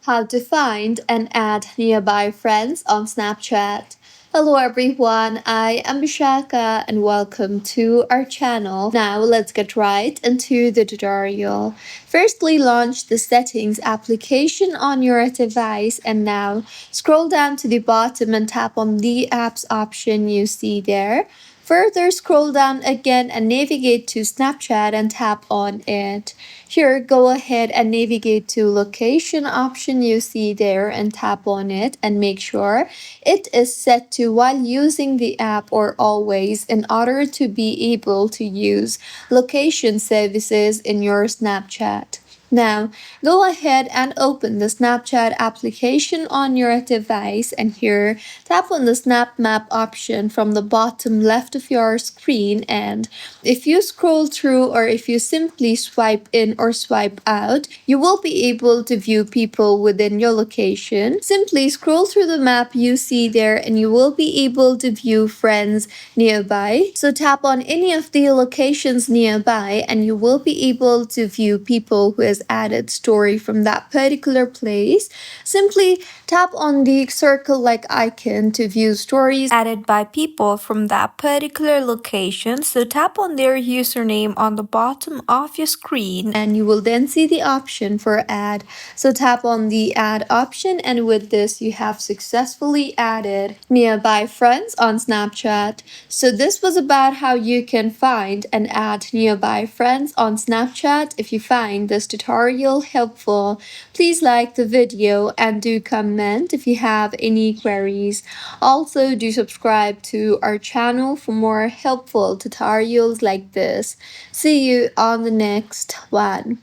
How to find and add nearby friends on Snapchat. Hello everyone, I am Bishaka and welcome to our channel. Now let's get right into the tutorial. Firstly, launch the settings application on your device and now scroll down to the bottom and tap on the apps option you see there. Further, scroll down again and navigate to Snapchat and tap on it. Here, go ahead and navigate to location option you see there and tap on it and make sure it is set to while using the app or always in order to be able to use location services in your Snapchat. Now, go ahead and open the Snapchat application on your device and here tap on the Snap Map option from the bottom left of your screen, and if you scroll through or if you simply swipe in or swipe out, you will be able to view people within your location. Simply scroll through the map you see there and you will be able to view friends nearby. So tap on any of the locations nearby and you will be able to view people who has added story from that particular place. Simply tap on the circle-like icon to view stories added by people from that particular location. So tap on their username on the bottom of your screen and you will then see the option for add. So tap on the add option and with this you have successfully added nearby friends on Snapchat. So this was about how you can find and add nearby friends on Snapchat. If you find this tutorial helpful, please like the video and do comment if you have any queries. Also, do subscribe to our channel for more helpful tutorials like this. See you on the next one.